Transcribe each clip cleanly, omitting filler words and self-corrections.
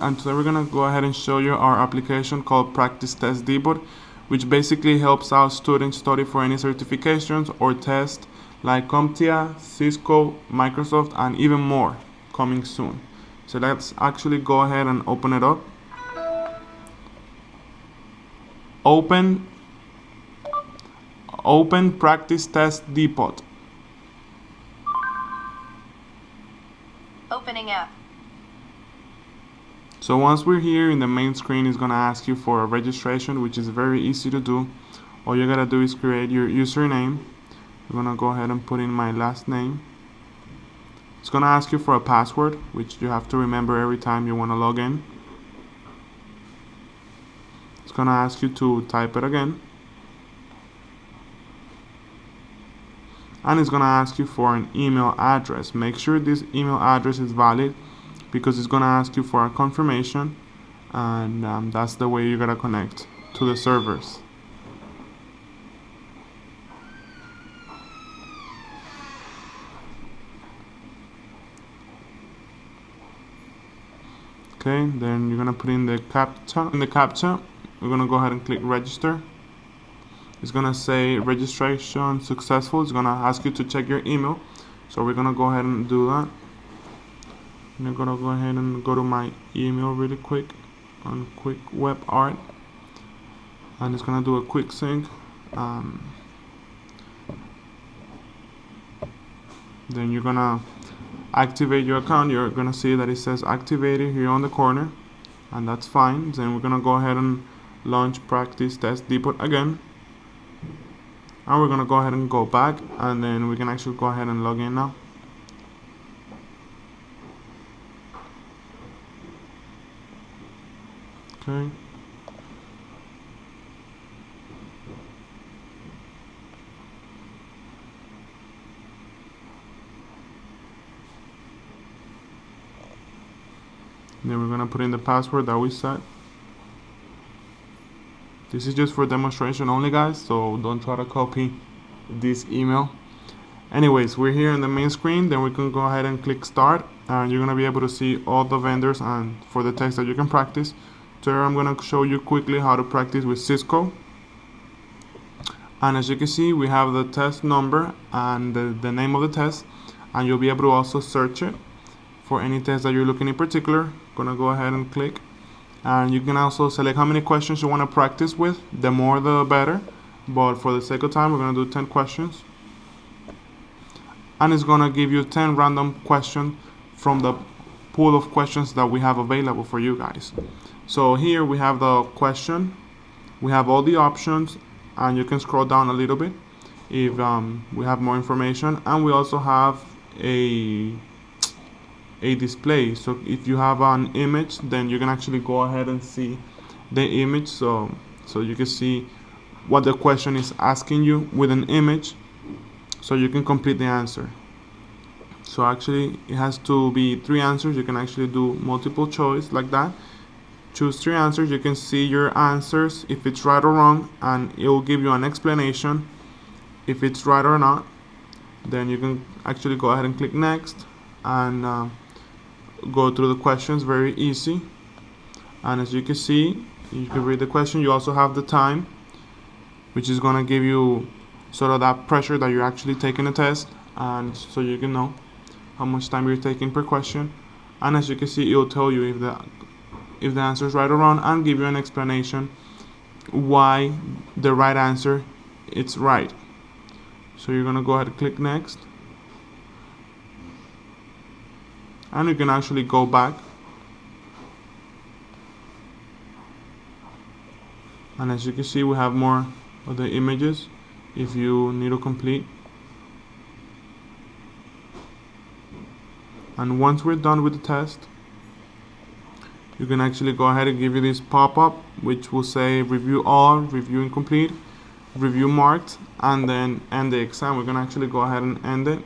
And today we're gonna go ahead and show you our application called Practice Test Debug, which basically helps our students study for any certifications or tests like CompTIA, Cisco, Microsoft, and even more coming soon. So let's actually go ahead and open it up. Open Practice Test Debug. Opening app. So once we're here in the main screen, it's gonna ask you for a registration, which is very easy to do. All you gotta do is create your username. I'm gonna go ahead and put in my last name. It's gonna ask you for a password, which you have to remember every time you wanna log in. It's gonna ask you to type it again. And it's gonna ask you for an email address. Make sure this email address is valid, because it's gonna ask you for a confirmation, and that's the way you're gonna connect to the servers. Okay, then you're gonna put in the CAPTCHA. In the CAPTCHA, we're gonna go ahead and click register. It's gonna say registration successful. It's gonna ask you to check your email, so we're gonna go ahead and do that. I'm gonna go ahead and go to my email really quick on Quick Web Art, and it's gonna do a quick sync. Then you're gonna activate your account. You're gonna see that it says activated here on the corner, and that's fine. Then we're gonna go ahead and launch Practice Test Debug again, and we're gonna go ahead and go back, and then we can actually go ahead and log in now. Okay. Then we're gonna put in the password that we set. This is just for demonstration only, guys, so don't try to copy this email. Anyways, we're here in the main screen. Then we can go ahead and click start, and you're gonna be able to see all the vendors and for the text that you can practice. So I'm gonna show you quickly how to practice with Cisco. And as you can see, we have the test number and the name of the test, and you'll be able to also search it for any test that you're looking in particular. Gonna go ahead and click, and you can also select how many questions you want to practice with. The more the better, but for the sake of time, we're gonna do 10 questions, and it's gonna give you 10 random questions from the pool of questions that we have available for you guys. So here we have the question, we have all the options, and you can scroll down a little bit if we have more information, and we also have a display. So if you have an image, then you can actually go ahead and see the image, so you can see what the question is asking you with an image, so you can complete the answer. So actually it has to be 3 answers. You can actually do multiple choice like that. Choose 3 answers. You can see your answers, if it's right or wrong, and it will give you an explanation if it's right or not. Then you can actually go ahead and click next, and go through the questions. Very easy. And as you can see, you can read the question. You also have the time, which is going to give you sort of that pressure that you're actually taking a test, and so you can know how much time you're taking per question. And as you can see, it will tell you if the answer is right or wrong, and give you an explanation why the right answer it's right. So you're gonna go ahead and click next, and you can actually go back, and as you can see, we have more of the images if you need to complete. And once we're done with the test, you can actually go ahead and give you this pop-up, which will say review all, review incomplete, review marked, and then end the exam. We're gonna actually go ahead and end it.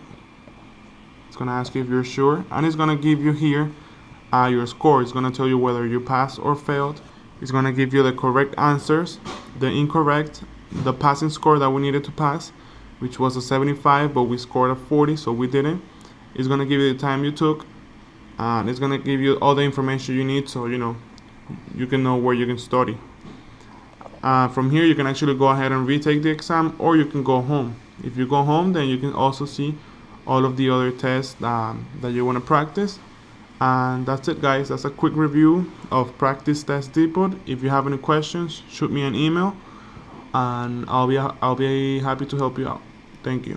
It's gonna ask you if you're sure, and it's gonna give you here your score. It's gonna tell you whether you passed or failed. It's gonna give you the correct answers, the incorrect, the passing score that we needed to pass, which was a 75, but we scored a 40, so we didn't. It's gonna give you the time you took, and it's gonna give you all the information you need, so you can know where you can study. From here you can actually go ahead and retake the exam, or you can go home. If you go home, then you can also see all of the other tests that you want to practice. And that's it, guys. That's a quick review of Practice Test Depot. If you have any questions, shoot me an email and I'll be happy to help you out. Thank you.